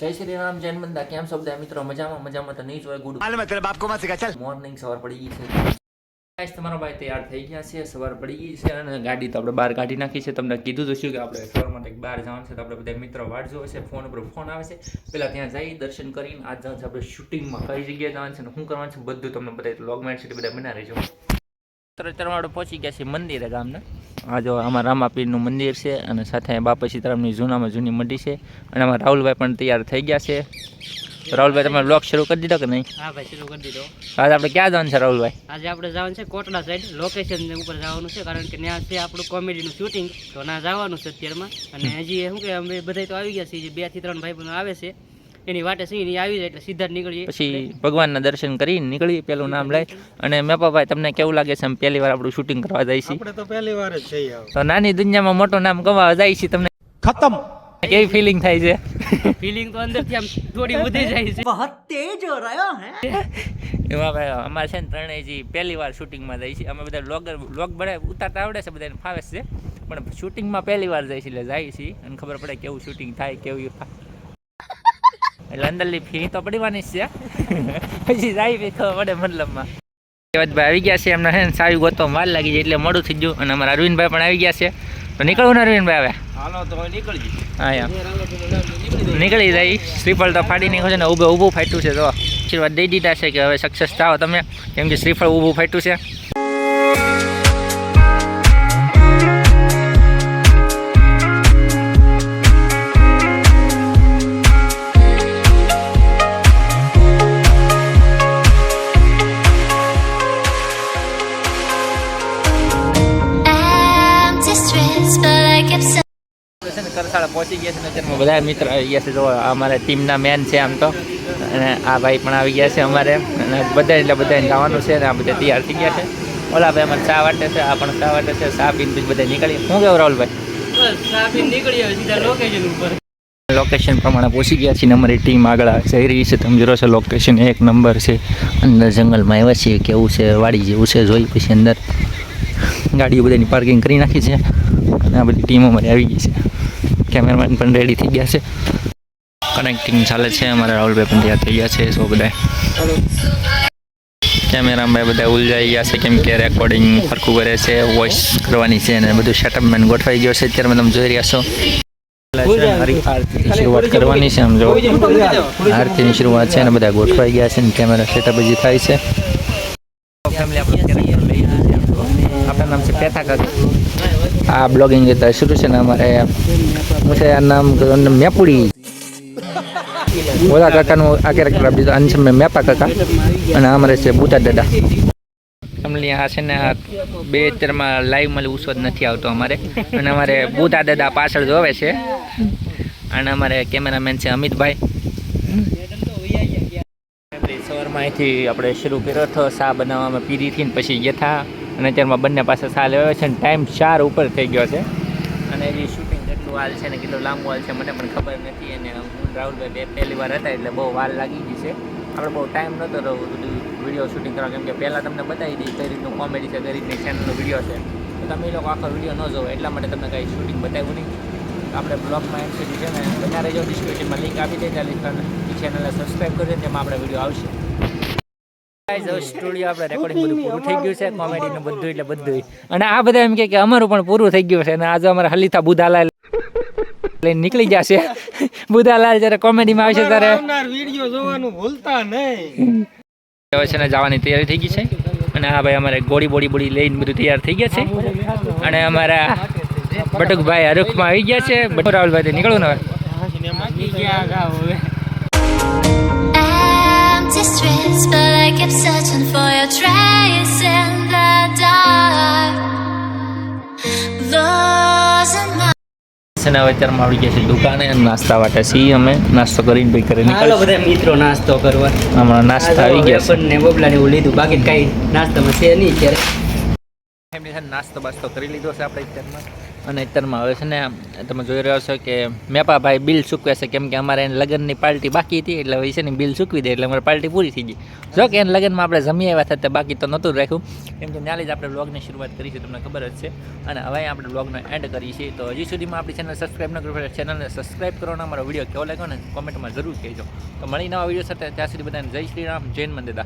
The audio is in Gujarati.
જય શ્રી રામ જૈન બંદા કેમ છો બધા મિત્રો મજામાં તો નહીં જ હોય ગુડ मालूम है तेरे बाप को मत सिखा चल મોર્નિંગ સવાર પડી ગઈ છે ગાઈસ તમારો ભાઈ તૈયાર થઈ ગયા છે સવાર પડી ગઈ છે અને ગાડી તો આપણે બહાર કાઢી નાખી છે તમને કીધું તો શું કે આપણે સવારમાં કંઈક બહાર જવાનું છે તો આપણે બધા મિત્રો વાટ જોવે છે ફોન ઉપર ફોન આવે છે પહેલાં ત્યાં જઈ દર્શન કરીને આજ જવાનું છે આપણે શૂટિંગમાં કઈ જગ્યાએ જવાનું છે ને શું કરવાનું છે બધું તમને બધા વ્લોગમાં છે બધા બના રહેજો અત્યારે આપણે પહોંચી ગયા છીએ મંદિરે ગામના આ જો અમારા રામાપીરનું મંદિર છે અને સાથે બાપા સીતારામની જૂનામાં જૂની મંડી છે અને અમારા રાહુલભાઈ પણ તૈયાર થઈ ગયા છે રાહુલભાઈ તમે બ્લોગ શરૂ કરી દીધો કે નહીં? હા ભાઈ શરૂ કરી દીધો. આજે આપણે ક્યાં જવાનું છે રાહુલભાઈ? આજે આપણે જવાનું છે કોટડા સાઈડ લોકેશન ઉપર જવાનું છે કારણ કે ત્યાં છે આપણું કોમેડીનું શૂટિંગ તો ના જવાનું છે અત્યારમાં અને હજી શું કે અમે બધા તો આવી ગયા છીએ 2 થી 3 ભાઈ આવે છે એની વાટે છે એની આવી જાય એટલે સીધા જ નીકળીએ પછી ભગવાનના દર્શન કરીને નીકળી પેલું નામ લઈ અને મેપાભાઈ તમને કેવું લાગે છે અમે પહેલી વાર આપણું શૂટિંગ કરવા જાય છે? આપણે તો પહેલી વાર જ જઈએ તો નાની દુનિયામાં મોટું નામ કમાવા જાય છે તમને ખતમ કેવી ફિલિંગ થાય છે? ફિલિંગ તો અંદરથી આમ થોડી વધી જાય છે. बहुत तेज हो रहा है એમાં ભાઈ અમારે છે ને ત્રણેયજી પહેલી વાર શૂટિંગમાં જાય છે અમે બધા વ્લોગ બનાવે ઉતારતા આવડે છે બધાને ફાવે છે પણ શૂટિંગમાં પહેલી વાર જાય છે એટલે જાય છે અને ખબર પડે કેવું શૂટિંગ થાય કેવું એટલે અંદરની ફી તો પડવાની જ છે પછી જાય બી ખબર પડે મતલબમાં ભાઈ આવી ગયા છે એમને હે ને સાવી ગોતો વાર લાગી જાય એટલે મોડું થઈ ગયું અને અમારા અરવિંદભાઈ પણ આવી ગયા છે તો નીકળવું ને અરવિંદભાઈ હવે હાલો તો નીકળજી હા યાર નીકળી જાય શ્રીફળ તો ફાડી નીકળ્યું છે ને ઊભું ફાટ્યું છે તો આશીર્વાદ દઈ દીધા છે કે હવે સક્સેસ થાવ તમે કેમ કે શ્રીફળ ઊભું ફાટ્યું છે કરસાળા પહોંચી ગયા છે ને અત્યારમાં બધા મિત્ર આવી ગયા છે જો અમારે ટીમના મેન છે આમ તો અને આ ભાઈ પણ આવી ગયા છે અમારે અને બધા એટલે બધાને જવાનું છે ને આ બધા તૈયાર થઈ ગયા છે ઓલા ભાઈ અમારે ચા વાટે છે આ પણ ચા વાટે છે ચા પીને પછી બધા નીકળી શું કેવું રાહુલભાઈ? બસ સાપી નીકળી આવે સીધા લોકેશન ઉપર લોકેશન પ્રમાણે પહોંચી ગયા છીએ અમારી ટીમ આગળ જઈ રહી છે તમે જોશો લોકેશન એક નંબર છે અંદર જંગલમાં આવ્યા છીએ કેવું છે વાડી જેવું છે જોઈ પછી અંદર ગાડીઓ બધાની પાર્કિંગ કરી નાખી છે અને આ બધી ટીમ અમારી આવી ગઈ છે કેમેરામેન પણ રેડી થઈ ગયા છે કનેક્ટિંગ ચાલે છે અમારા રાહુલભાઈ પણ તૈયાર થઈ ગયા છે સો બધા કેમેરામાં બધા ઉલજાઈ ગયા છે કેમ કે રેકોર્ડિંગ ફરકું કરે છે વોઇસ કરવાની છે અને બધું સેટઅપમેન ગોઠવાઈ ગયો છે અત્યારે તમે જોઈ રહ્યા છો આરતીની શરૂઆત કરવાની છે આમ જો આરતીની શરૂઆત છે અને બધા ગોઠવાઈ ગયા છે અને કેમેરા સેટઅપ હજી થાય છે આપણા નામ છે પેથા કાકા આ બ્લોગિંગ જતા શરૂ છે ને અમારે છે આ નામ મેપુડી ઓલા કાકાનું આ કેરેક્ટર આપી દીધું આને છે મેપા કાકા અને અમારે છે બુતા દાદા ફેમિલી આ છે ને આ બે અત્યારમાં લાઈવ મળે ઉસો જ નથી આવતો અમારે અને અમારે બુતા દાદા પાછળ જોવે છે અને અમારે કેમેરામેન છે અમિતભાઈ સવારમાં અહીંથી આપણે શરૂ કર્યો હતો ચા બનાવવામાં પીરીથી ને પછી યથા અને અત્યારમાં બંને પાસે ચા લેવા છે ને ટાઈમ 4 ઉપર થઈ ગયો છે અને એ શૂટિંગ કેટલું હાલ છે ને કેટલું લાંબુ હાલ છે મને પણ ખબર નથી અને હું રાહુલભાઈ પહેલી વાર હતા એટલે બહુ વાર લાગી ગઈ છે આપણે બહુ ટાઈમ નહોતો રહ્યો બધું વિડીયો શૂટિંગ કરવા કેમ કે પહેલાં તમને બતાવી દઈ કઈ રીતનું કોમેડી છે કઈ રીતની ચેનલનો વિડીયો છે તો તમે એ લોકો આખો વિડીયો ન જોવો એટલા માટે તમને કંઈ શૂટિંગ બતાવ્યું નહીં આપણે બ્લોગમાં એમ સુધી છે ને બધા રહેજો ડિસ્ક્રિપ્શનમાં લિંક આપી દે ત્યાં એ ચેનલને સબસ્ક્રાઈબ કરી દે તેમાં આપણે વિડીયો આવશે સ્ટુડિયો આપણે રેકોર્ડિંગ બધું પૂરું થઈ ગયું છે કોમેડીનું બધું એટલે બધું અને આ બધા એમ કે અમારું પણ પૂરું થઈ ગયું છે અને આજે અમારા હલીથા બુધાલાલ લઈને નીકળી જશે બુધાલાલ જ્યારે કોમેડીમાં આવશે ત્યારે વિડીયો જોવાનું ભૂલતા નહીં હવે છે ને જવાની તૈયારી થઈ ગઈ છે અને આ ભાઈ અમારે ગોળી બોડી લઈને બધું તૈયાર થઈ ગયા છે અને અમારા બટુકભાઈ હરખમાં આવી ગયા છે રાહુલભાઈ નીકળવું ને હવે Streets, but I kept searching for your trace in the dark. Losing my અત્યારમાં આવી ગયા છે દુકાને નાસ્તા વાટે છીએ અમે નાસ્તો કરીને ભાઈ કરે હાલો બધા મિત્રો નાસ્તો કરવા હમણાં નાસ્તા આવી ગયા છે ને બોબલા ને એવું લીધું બાકી કઈ નાસ્તામાં છે નહીં અત્યારે ફેમિલી સાથે નાસ્તો બાસ્તો કરી લીધો છે આપણે અત્યારમાં અને અત્યારમાં હવે છે ને તમે જોઈ રહ્યો છો કે મેપાભાઈ બિલ ચૂકવે છે, કેમ કે અમારે એને લગ્નની પાર્ટી બાકી હતી, એટલે હવે છે ને બિલ ચૂકવી દે એટલે અમારી પાર્ટી પૂરી થઈ ગઈ. જો કે એને લગ્નમાં આપણે જમી આવ્યા થતા, બાકી તો નહોતું રાખ્યું, કેમ કે ત્યાંથી જ આપણે વ્લોગની શરૂઆત કરી છે, તમને ખબર જ છે. અને હવે આપણે વ્લોગનો એન્ડ કરીએ છીએ. તો હજી સુધીમાં આપણી ચેનલ સબસ્ક્રાઈબ ન કરો, ચેનલને સબસ્ક્રાઈબ કરો. અમારો વિડીયો કેવો લાગ્યો ને કોમેન્ટમાં જરૂર કહેજો. તો મળી નવા વિડીયો સાથે, ત્યાં સુધી બધાને જય શ્રી રામ, જૈન મંદિર.